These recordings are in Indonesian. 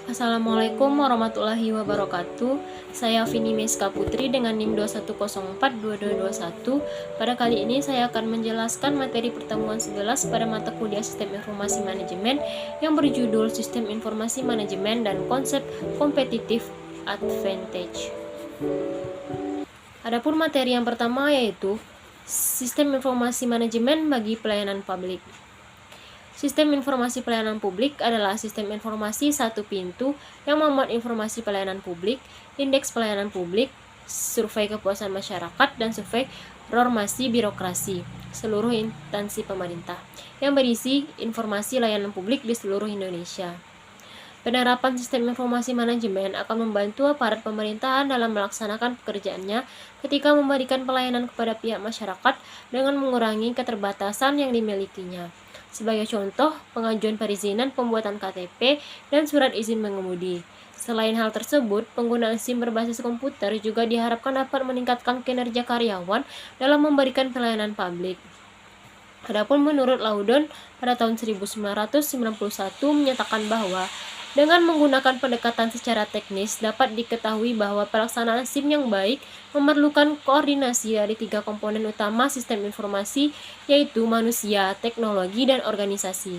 Assalamualaikum warahmatullahi wabarakatuh. Saya Vini Meska Putri dengan NIM 21042221. Pada kali ini saya akan menjelaskan materi pertemuan 11 pada mata kuliah Sistem Informasi Manajemen yang berjudul Sistem Informasi Manajemen dan Konsep Competitive Advantage. Adapun materi yang pertama yaitu Sistem Informasi Manajemen bagi Pelayanan Publik. Sistem informasi pelayanan publik adalah sistem informasi satu pintu yang memuat informasi pelayanan publik, indeks pelayanan publik, survei kepuasan masyarakat, dan survei normasi birokrasi seluruh instansi pemerintah yang berisi informasi layanan publik di seluruh Indonesia. Penerapan sistem informasi manajemen akan membantu aparat pemerintahan dalam melaksanakan pekerjaannya ketika memberikan pelayanan kepada pihak masyarakat dengan mengurangi keterbatasan yang dimilikinya. Sebagai contoh, pengajuan perizinan pembuatan KTP dan surat izin mengemudi. Selain hal tersebut, penggunaan SIM berbasis komputer juga diharapkan dapat meningkatkan kinerja karyawan dalam memberikan pelayanan publik. Adapun menurut Laudon pada tahun 1991 menyatakan bahwa dengan menggunakan pendekatan secara teknis, dapat diketahui bahwa pelaksanaan SIM yang baik memerlukan koordinasi dari tiga komponen utama sistem informasi, yaitu manusia, teknologi, dan organisasi.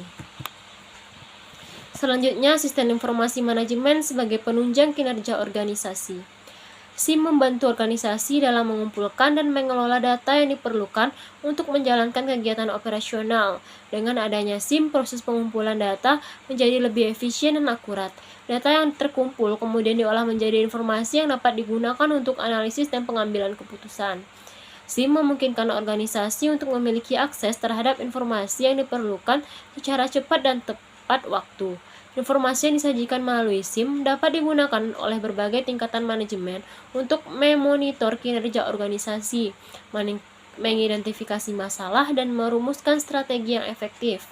Selanjutnya, sistem informasi manajemen sebagai penunjang kinerja organisasi. SIM membantu organisasi dalam mengumpulkan dan mengelola data yang diperlukan untuk menjalankan kegiatan operasional. Dengan adanya SIM, proses pengumpulan data menjadi lebih efisien dan akurat. Data yang terkumpul kemudian diolah menjadi informasi yang dapat digunakan untuk analisis dan pengambilan keputusan. SIM memungkinkan organisasi untuk memiliki akses terhadap informasi yang diperlukan secara cepat dan tepat waktu. Informasi yang disajikan melalui SIM dapat digunakan oleh berbagai tingkatan manajemen untuk memonitor kinerja organisasi, mengidentifikasi masalah, dan merumuskan strategi yang efektif.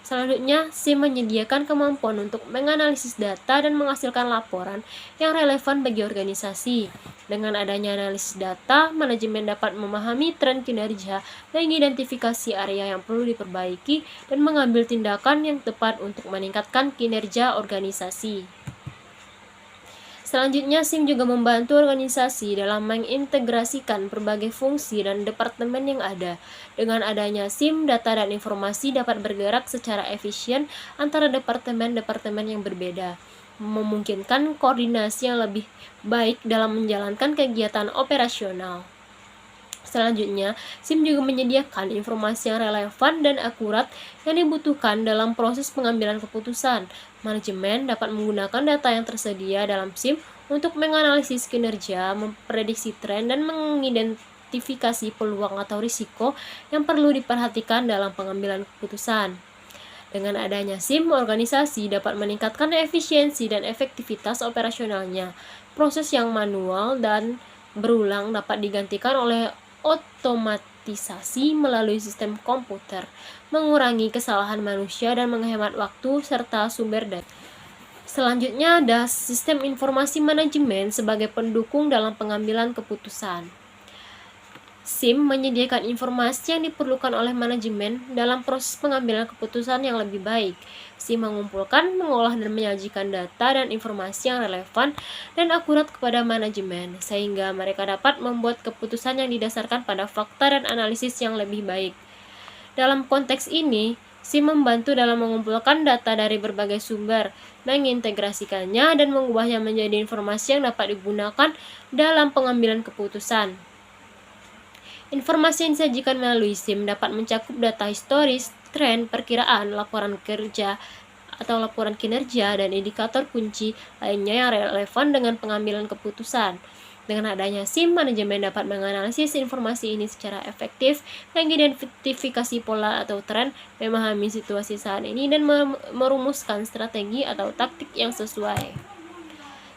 Selanjutnya, SIM menyediakan kemampuan untuk menganalisis data dan menghasilkan laporan yang relevan bagi organisasi. Dengan adanya analisis data, manajemen dapat memahami tren kinerja, mengidentifikasi area yang perlu diperbaiki, dan mengambil tindakan yang tepat untuk meningkatkan kinerja organisasi. Selanjutnya, SIM juga membantu organisasi dalam mengintegrasikan berbagai fungsi dan departemen yang ada. Dengan adanya SIM, data dan informasi dapat bergerak secara efisien antara departemen-departemen yang berbeda, memungkinkan koordinasi yang lebih baik dalam menjalankan kegiatan operasional. Selanjutnya, SIM juga menyediakan informasi yang relevan dan akurat yang dibutuhkan dalam proses pengambilan keputusan. Manajemen dapat menggunakan data yang tersedia dalam SIM untuk menganalisis kinerja, memprediksi tren, dan mengidentifikasi peluang atau risiko yang perlu diperhatikan dalam pengambilan keputusan. Dengan adanya SIM, organisasi dapat meningkatkan efisiensi dan efektivitas operasionalnya. Proses yang manual dan berulang dapat digantikan oleh otomatisasi melalui sistem komputer, mengurangi kesalahan manusia dan menghemat waktu serta sumber daya. Selanjutnya ada sistem informasi manajemen sebagai pendukung dalam pengambilan keputusan. SIM menyediakan informasi yang diperlukan oleh manajemen dalam proses pengambilan keputusan yang lebih baik. SIM mengumpulkan, mengolah, dan menyajikan data dan informasi yang relevan dan akurat kepada manajemen, sehingga mereka dapat membuat keputusan yang didasarkan pada fakta dan analisis yang lebih baik. Dalam konteks ini, SIM membantu dalam mengumpulkan data dari berbagai sumber, mengintegrasikannya, dan mengubahnya menjadi informasi yang dapat digunakan dalam pengambilan keputusan. Informasi yang disajikan melalui SIM dapat mencakup data historis, tren, perkiraan, laporan kerja atau laporan kinerja, dan indikator kunci lainnya yang relevan dengan pengambilan keputusan. Dengan adanya SIM, manajemen dapat menganalisis informasi ini secara efektif, mengidentifikasi pola atau tren, memahami situasi saat ini, dan merumuskan strategi atau taktik yang sesuai.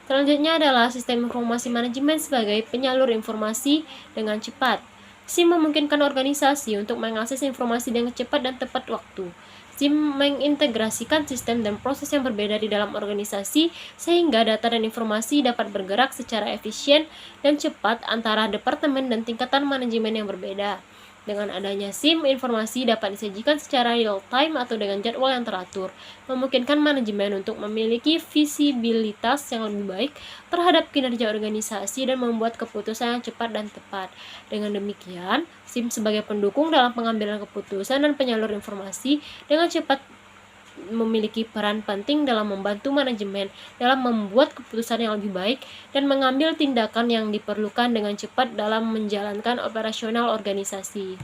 Selanjutnya adalah sistem informasi manajemen sebagai penyalur informasi dengan cepat. SIM memungkinkan organisasi untuk mengakses informasi dengan cepat dan tepat waktu. SIM mengintegrasikan sistem dan proses yang berbeda di dalam organisasi sehingga data dan informasi dapat bergerak secara efisien dan cepat antara departemen dan tingkatan manajemen yang berbeda. Dengan adanya SIM, informasi dapat disajikan secara real-time atau dengan jadwal yang teratur, memungkinkan manajemen untuk memiliki visibilitas yang lebih baik terhadap kinerja organisasi dan membuat keputusan yang cepat dan tepat. Dengan demikian, SIM sebagai pendukung dalam pengambilan keputusan dan penyalur informasi dengan cepat memiliki peran penting dalam membantu manajemen dalam membuat keputusan yang lebih baik dan mengambil tindakan yang diperlukan dengan cepat dalam menjalankan operasional organisasi.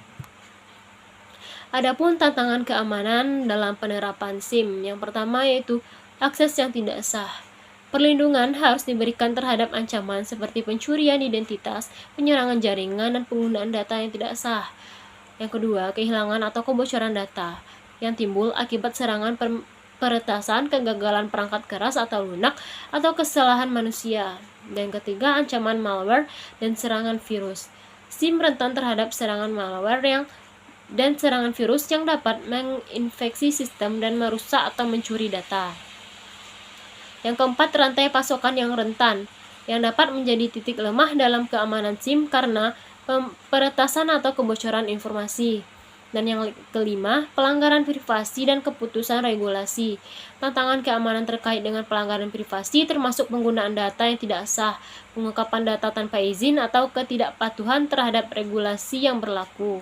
Adapun tantangan keamanan dalam penerapan SIM, yang pertama yaitu akses yang tidak sah. Perlindungan harus diberikan terhadap ancaman seperti pencurian identitas, penyerangan jaringan, dan penggunaan data yang tidak sah. Yang kedua, kehilangan atau kebocoran data yang timbul akibat serangan peretasan, kegagalan perangkat keras atau lunak, atau kesalahan manusia. Dan ketiga, ancaman malware dan serangan virus. SIM rentan terhadap serangan malware dan serangan virus yang dapat menginfeksi sistem dan merusak atau mencuri data. Yang keempat, rantai pasokan yang rentan, yang dapat menjadi titik lemah dalam keamanan SIM karena peretasan atau kebocoran informasi. Dan yang kelima, pelanggaran privasi dan keputusan regulasi. Tantangan keamanan terkait dengan pelanggaran privasi termasuk penggunaan data yang tidak sah, pengungkapan data tanpa izin, atau ketidakpatuhan terhadap regulasi yang berlaku.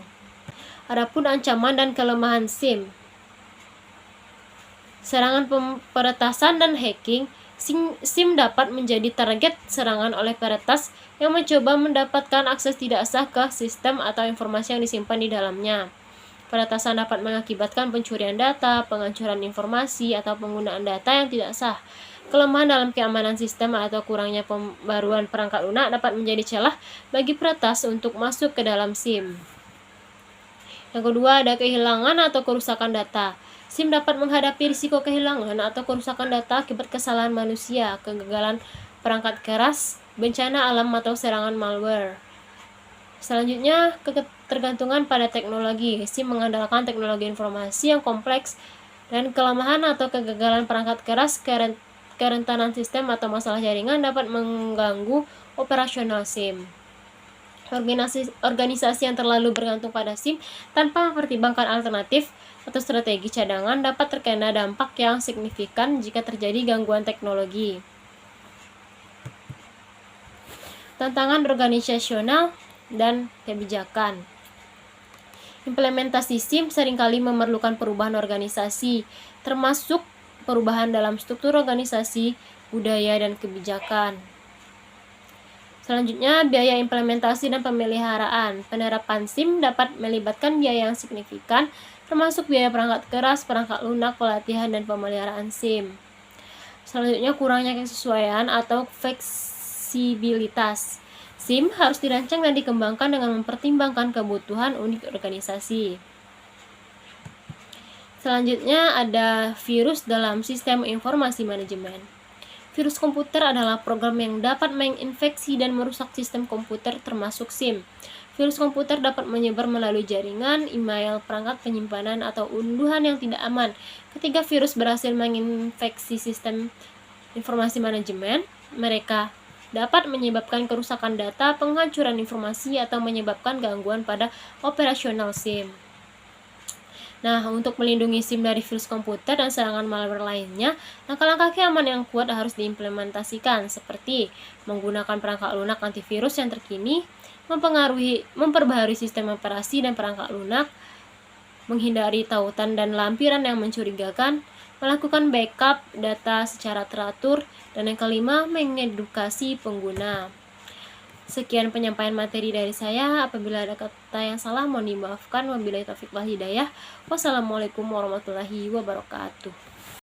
Adapun ancaman dan kelemahan SIM. Serangan peretasan dan hacking. SIM dapat menjadi target serangan oleh peretas yang mencoba mendapatkan akses tidak sah ke sistem atau informasi yang disimpan di dalamnya. Peretasan dapat mengakibatkan pencurian data, penghancuran informasi, atau penggunaan data yang tidak sah. Kelemahan dalam keamanan sistem atau kurangnya pembaruan perangkat lunak dapat menjadi celah bagi peretas untuk masuk ke dalam SIM. Yang kedua, ada kehilangan atau kerusakan data. SIM dapat menghadapi risiko kehilangan atau kerusakan data akibat kesalahan manusia, kegagalan perangkat keras, bencana alam, atau serangan malware. Selanjutnya, ketergantungan pada teknologi. SIM mengandalkan teknologi informasi yang kompleks dan kelemahan atau kegagalan perangkat keras, kerentanan sistem atau masalah jaringan dapat mengganggu operasional SIM. Organisasi yang terlalu bergantung pada SIM tanpa mempertimbangkan alternatif atau strategi cadangan dapat terkena dampak yang signifikan jika terjadi gangguan teknologi. Tantangan organisasional dan kebijakan. Implementasi SIM seringkali memerlukan perubahan organisasi, termasuk perubahan dalam struktur organisasi, budaya, dan kebijakan. Selanjutnya, biaya implementasi dan pemeliharaan. Penerapan SIM dapat melibatkan biaya yang signifikan, termasuk biaya perangkat keras, perangkat lunak, pelatihan, dan pemeliharaan SIM. Selanjutnya, kurangnya kesesuaian atau fleksibilitas. SIM harus dirancang dan dikembangkan dengan mempertimbangkan kebutuhan unit organisasi. Selanjutnya ada virus dalam sistem informasi manajemen. Virus komputer adalah program yang dapat menginfeksi dan merusak sistem komputer termasuk SIM. Virus komputer dapat menyebar melalui jaringan, email, perangkat penyimpanan, atau unduhan yang tidak aman. Ketika virus berhasil menginfeksi sistem informasi manajemen, mereka dapat menyebabkan kerusakan data, penghancuran informasi, atau menyebabkan gangguan pada operasional SIM. Nah, untuk melindungi SIM dari virus komputer dan serangan malware lainnya, langkah-langkah keamanan yang kuat harus diimplementasikan, seperti menggunakan perangkat lunak antivirus yang terkini, memperbaharui sistem operasi dan perangkat lunak, menghindari tautan dan lampiran yang mencurigakan, melakukan backup data secara teratur, dan yang kelima, mengedukasi pengguna. Sekian penyampaian materi dari saya. Apabila ada kata yang salah, mohon dimaafkan. Wabillahi taufiq wal hidayah. Wassalamualaikum warahmatullahi wabarakatuh.